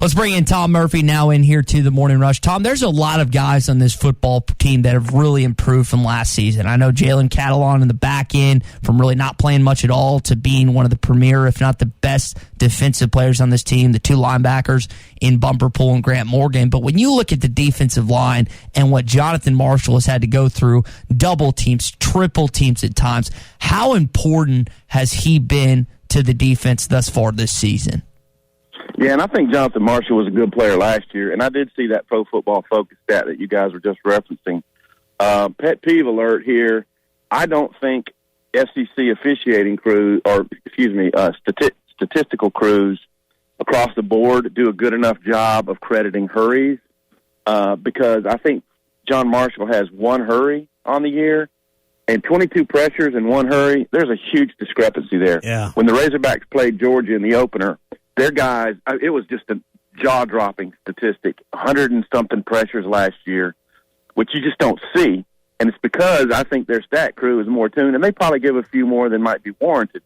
Let's bring in Tom Murphy now in here to the Morning Rush. Tom, there's a lot of guys on this football team that have really improved from last season. I know Jalen Catalon in the back end, from really not playing much at all to being one of the premier, if not the best defensive players on this team, the two linebackers in Bumper Pool and Grant Morgan. But when you look at the defensive line and what Jonathan Marshall has had to go through, double teams, triple teams at times, how important has he been to the defense thus far this season? Yeah, and I think Jonathan Marshall was a good player last year, and I did see that Pro Football Focus stat that you guys were just referencing. Pet peeve alert here. I don't think SEC officiating crews, statistical crews across the board do a good enough job of crediting hurries because I think John Marshall has one hurry on the year and 22 pressures and one hurry. There's a huge discrepancy there. Yeah. When the Razorbacks played Georgia in the opener, their guys, it was just a jaw-dropping statistic, 100 and something pressures last year, which you just don't see. And it's because I think their stat crew is more tuned, and they probably give a few more than might be warranted.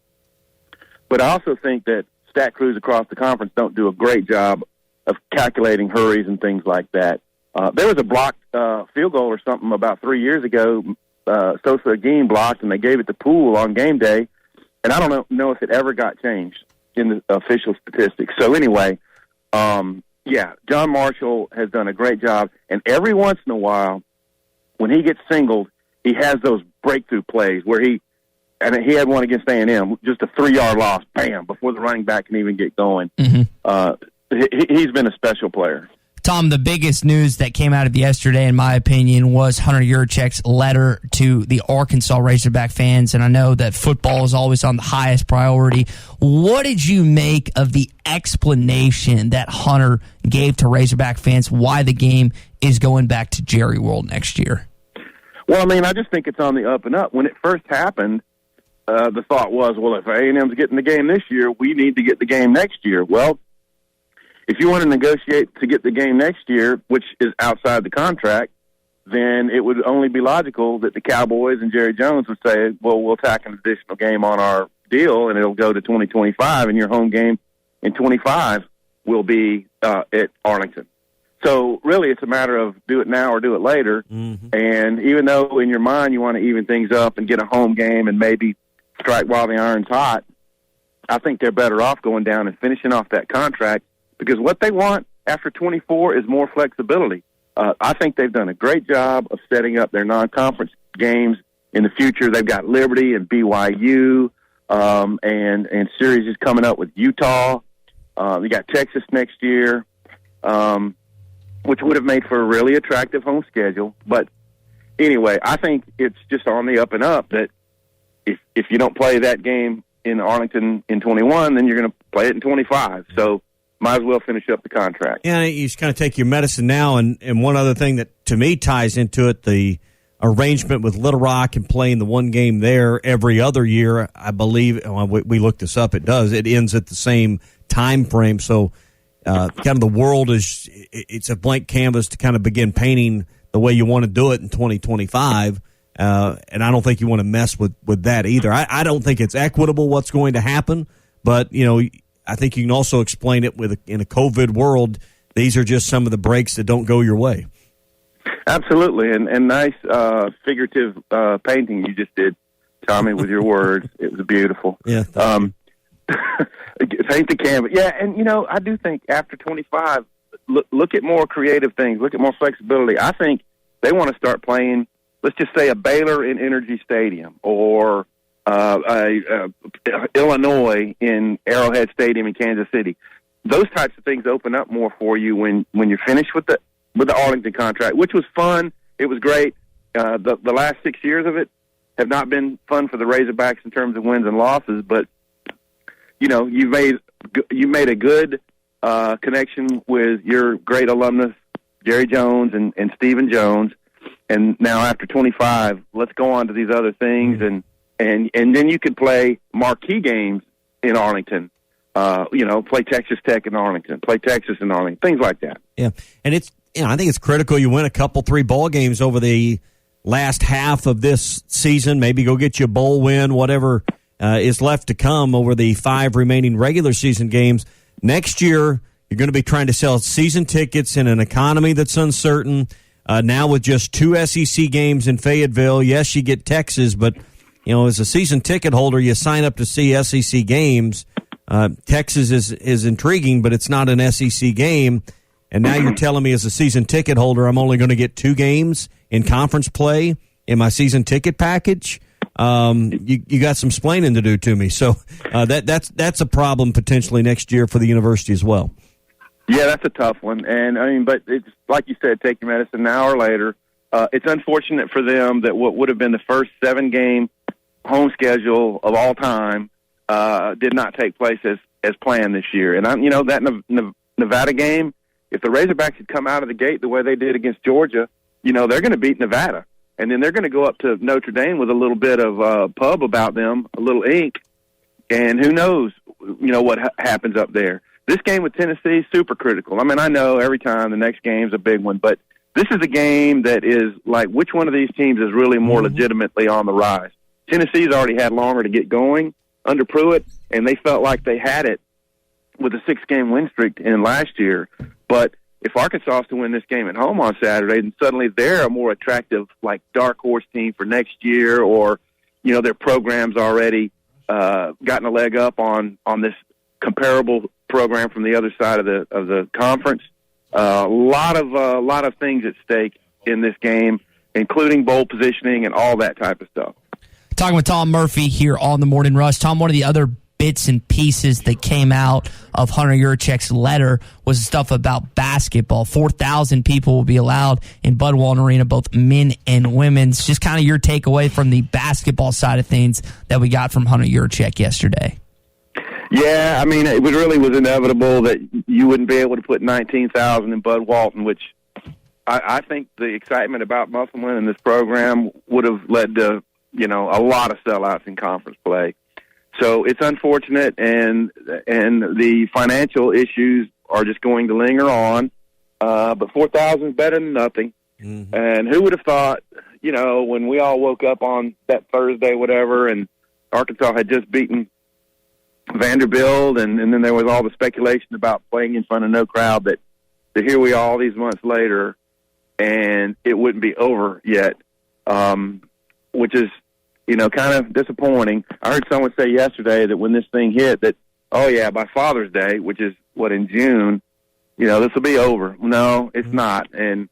But I also think that stat crews across the conference don't do a great job of calculating hurries and things like that. There was a blocked field goal or something about 3 years ago. Sosa Agin blocked, and they gave it to Poole on game day, and I don't know if it ever got changed in the official statistics. So anyway, John Marshall has done a great job, and every once in a while, when he gets singled, he has those breakthrough plays where he had one against A&M, just a 3-yard loss, bam, before the running back can even get going. Mm-hmm. He's been a special player. Tom, the biggest news that came out of yesterday, in my opinion, was Hunter Yurachek's letter to the Arkansas Razorback fans, and I know that football is always on the highest priority. What did you make of the explanation that Hunter gave to Razorback fans why the game is going back to Jerry World next year? Well, I mean, I just think it's on the up and up. When it first happened, the thought was, well, if A&M's getting the game this year, we need to get the game next year. Well, if you want to negotiate to get the game next year, which is outside the contract, then it would only be logical that the Cowboys and Jerry Jones would say, well, we'll tack an additional game on our deal, and it'll go to 2025, and your home game in 25 will be at Arlington. So really it's a matter of do it now or do it later. Mm-hmm. And even though in your mind you want to even things up and get a home game and maybe strike while the iron's hot, I think they're better off going down and finishing off that contract, because what they want after 24 is more flexibility. I think they've done a great job of setting up their non-conference games in the future. They've got Liberty and BYU, and series is coming up with Utah. They got Texas next year, which would have made for a really attractive home schedule. But anyway, I think it's just on the up and up that if you don't play that game in Arlington in 21, then you're going to play it in 25. So might as well finish up the contract. Yeah, you just kind of take your medicine now. And one other thing that, to me, ties into it, the arrangement with Little Rock and playing the one game there every other year, I believe, we looked this up, it does. It ends at the same time frame. So kind of the world it's a blank canvas to kind of begin painting the way you want to do it in 2025. And I don't think you want to mess with that either. I don't think it's equitable what's going to happen, but, I think you can also explain it in a COVID world. These are just some of the breaks that don't go your way. Absolutely, and nice figurative painting you just did, Tommy, with your words. It was beautiful. Yeah. Paint the canvas. Yeah, and I do think after 25, look at more creative things. Look at more flexibility. I think they want to start playing. Let's just say a Baylor in Energy Stadium, or Illinois in Arrowhead Stadium in Kansas City. Those types of things open up more for you when you're finished with the Arlington contract, which was fun. It was great. The last 6 years of it have not been fun for the Razorbacks in terms of wins and losses, but you made a good connection with your great alumnus Jerry Jones and Stephen Jones, and now after 25, let's go on to these other things and then you could play marquee games in Arlington. Play Texas Tech in Arlington, play Texas in Arlington, things like that. Yeah, and it's I think it's critical you win a couple, 3 ball games over the last half of this season. Maybe go get you a bowl win, whatever is left to come over the 5 remaining regular season games. Next year, You're going to be trying to sell season tickets in an economy that's uncertain. Now with just 2 SEC games in Fayetteville, yes, you get Texas, but as a season ticket holder, you sign up to see SEC games. Texas is intriguing, but it's not an SEC game. And now you're telling me as a season ticket holder, I'm only going to get 2 games in conference play in my season ticket package. You got some splaining to do to me. So that's a problem potentially next year for the university as well. Yeah, that's a tough one. And but it's like you said, take your medicine now or later. It's unfortunate for them that what would have been the first 7-game home schedule of all time did not take place as planned this year. And that Nevada game, if the Razorbacks had come out of the gate the way they did against Georgia, they're going to beat Nevada. And then they're going to go up to Notre Dame with a little bit of pub about them, a little ink. And who knows, what happens up there. This game with Tennessee is super critical. I mean, I know every time the next game's a big one, but this is a game that is like which one of these teams is really more legitimately on the rise. Tennessee's already had longer to get going under Pruitt, and they felt like they had it with a 6-game win streak in last year. But if Arkansas is to win this game at home on Saturday, then suddenly they're a more attractive, like, dark horse team for next year, or, their program's already gotten a leg up on this comparable program from the other side of the conference. A lot of things at stake in this game, including bowl positioning and all that type of stuff. Talking with Tom Murphy here on the Morning Rush. Tom, one of the other bits and pieces that came out of Hunter Yurachek's letter was stuff about basketball. 4,000 people will be allowed in Bud Walton Arena, both men and women's. Just kind of your takeaway from the basketball side of things that we got from Hunter Yurachek yesterday. Yeah, I mean, it really was inevitable that you wouldn't be able to put 19,000 in Bud Walton, which I think the excitement about Musselman and this program would have led to, a lot of sellouts in conference play. So it's unfortunate, and the financial issues are just going to linger on. But 4,000 is better than nothing. Mm-hmm. And who would have thought, when we all woke up on that Thursday, whatever, and Arkansas had just beaten Vanderbilt, and then there was all the speculation about playing in front of no crowd, that here we are all these months later, and it wouldn't be over yet, which is, kind of disappointing. I heard someone say yesterday that when this thing hit that, by Father's Day, which is, in June, this will be over. No, it's not. And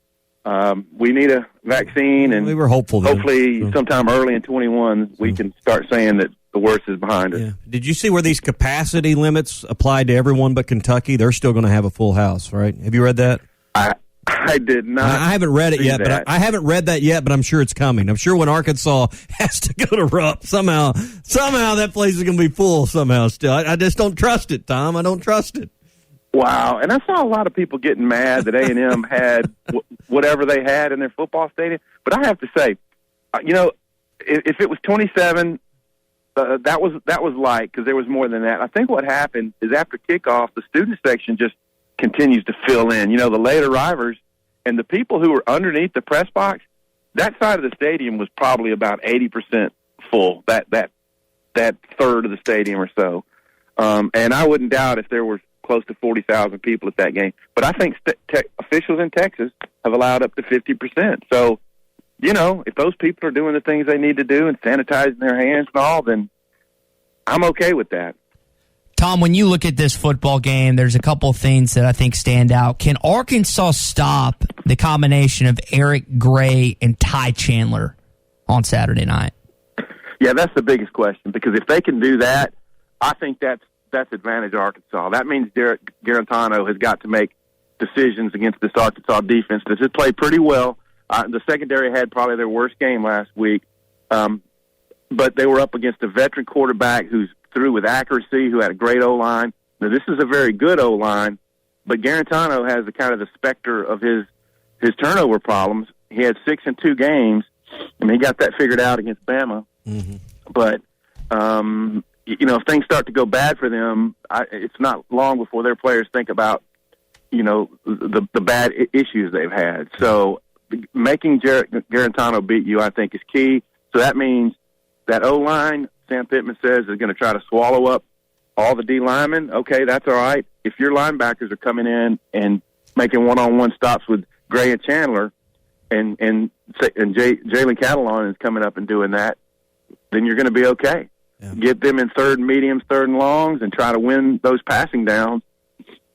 we need a vaccine, and we were hopeful hopefully sometime early in 21 we can start saying that the worst is behind us. Yeah. Did you see where these capacity limits apply to everyone but Kentucky? They're still going to have a full house, right? Have you read that? I did not. I haven't read it yet, but I haven't read that yet, but I'm sure it's coming. I'm sure when Arkansas has to go to Rupp, somehow that place is going to be full somehow still. I just don't trust it, Tom. I don't trust it. Wow. And I saw a lot of people getting mad that A&M had whatever they had in their football stadium. But I have to say, if it was 27, that was light, because there was more than that. I think what happened is after kickoff, the student section just continues to fill in. The late arrivers and the people who were underneath the press box, that side of the stadium was probably about 80% full, that third of the stadium or so. And I wouldn't doubt if there were close to 40,000 people at that game. But I think officials in Texas have allowed up to 50%. So, if those people are doing the things they need to do and sanitizing their hands and all, then I'm okay with that. Tom, when you look at this football game, there's a couple of things that I think stand out. Can Arkansas stop the combination of Eric Gray and Ty Chandler on Saturday night? Yeah, that's the biggest question, because if they can do that, I think that's advantage Arkansas. That means Derek Garantano has got to make decisions against this Arkansas defense. This has played pretty well. The secondary had probably their worst game last week, but they were up against a veteran quarterback who's threw with accuracy, who had a great O-line. Now, this is a very good O-line, but Garantano has the kind of the specter of his turnover problems. He had 6 in 2 games, and he got that figured out against Bama. Mm-hmm. But, if things start to go bad for them, it's not long before their players think about, the bad issues they've had. So making Garantano beat you, I think, is key. So that means that O-line, Sam Pittman says, is going to try to swallow up all the D linemen, okay, that's all right. If your linebackers are coming in and making one-on-one stops with Gray and Chandler, and Jalen Catalon is coming up and doing that, then you're going to be okay. Yeah. Get them in third and mediums, third and longs, and try to win those passing downs.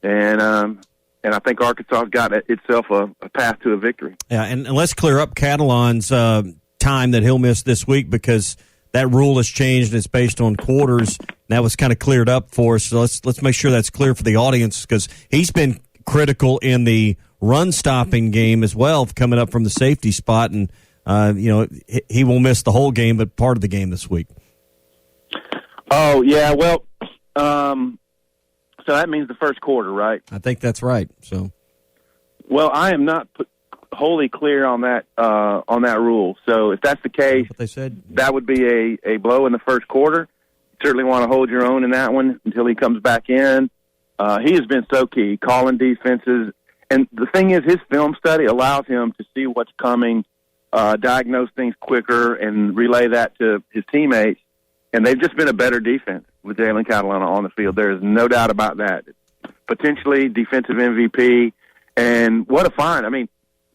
And I think Arkansas's got itself a path to a victory. Yeah, and let's clear up Catalon's time that he'll miss this week, because that rule has changed and it's based on quarters. That was kind of cleared up for us. So let's make sure that's clear for the audience, because he's been critical in the run-stopping game as well, coming up from the safety spot. And, he will miss the whole game, but part of the game this week. Oh, yeah, well, so that means the first quarter, right? I think that's right. So, well, I am not wholly clear on that rule. So if that's the case, what they said, that would be a blow in the first quarter. You certainly want to hold your own in that one until he comes back in. He has been so key, calling defenses. And the thing is, his film study allows him to see what's coming, diagnose things quicker, and relay that to his teammates. And they've just been a better defense with Jalen Catalano on the field. There is no doubt about that. Potentially defensive MVP. And what a find. I mean,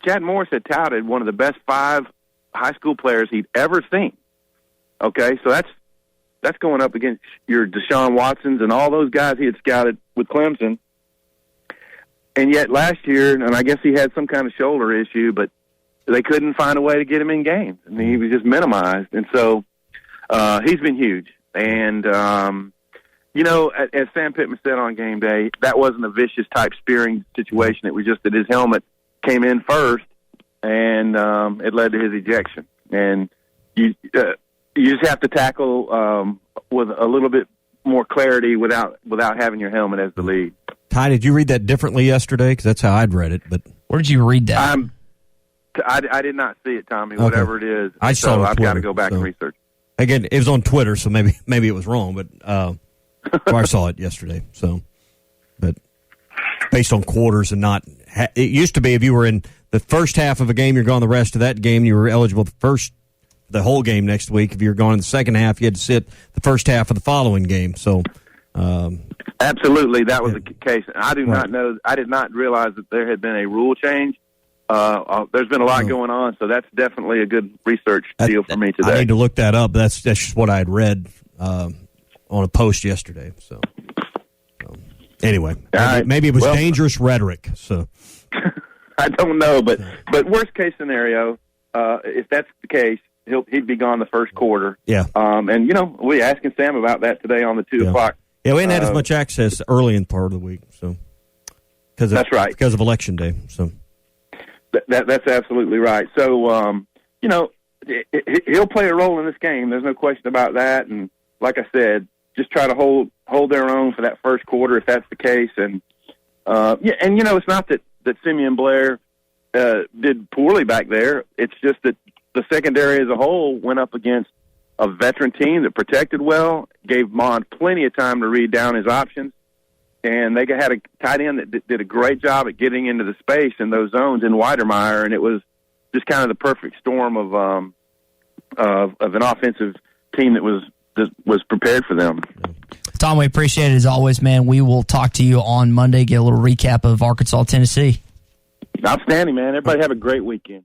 Chad Morris had touted one of the best 5 high school players he'd ever seen. Okay, so that's going up against your Deshaun Watsons and all those guys he had scouted with Clemson. And yet last year, and I guess he had some kind of shoulder issue, but they couldn't find a way to get him in games. I mean, he was just minimized. And so he's been huge. And, as Sam Pittman said on game day, that wasn't a vicious type spearing situation. It was just that his helmet came in first, and it led to his ejection. And you just have to tackle with a little bit more clarity without having your helmet as the lead. Ty, did you read that differently yesterday? Because that's how I'd read it. But where did you read that? I did not see it, Tommy. Okay. Whatever it is, I saw it on I've Twitter, got to go back and research. Again, it was on Twitter, so maybe it was wrong. But I saw it yesterday. So, but based on quarters and not, it used to be if you were in the first half of a game, you're gone the rest of that game. You were eligible the whole game next week. If you're gone in the second half, you had to sit the first half of the following game. So, absolutely, that was the case. I do not know. I did not realize that there had been a rule change. There's been a lot going on, so that's definitely a good research deal for me today. I need to look that up. That's just what I had read on a post yesterday. So anyway, maybe it was dangerous rhetoric. So I don't know, but worst case scenario, if that's the case, he'd be gone the first quarter. Yeah. And we asking Sam about that today on the 2 o'clock. Yeah, we hadn't had as much access early in part of the week, so that's right, because of Election Day. So that's absolutely right. So he'll play a role in this game. There's no question about that. And like I said, just try to hold their own for that first quarter if that's the case. And it's not that Simeon Blair did poorly back there. It's just that the secondary as a whole went up against a veteran team that protected well, gave Mond plenty of time to read down his options, and they had a tight end that did a great job at getting into the space in those zones in Weidermeyer, and it was just kind of the perfect storm of an offensive team that was prepared for them. Tom, we appreciate it as always, man. We will talk to you on Monday, get a little recap of Arkansas, Tennessee. Outstanding, man. Everybody have a great weekend.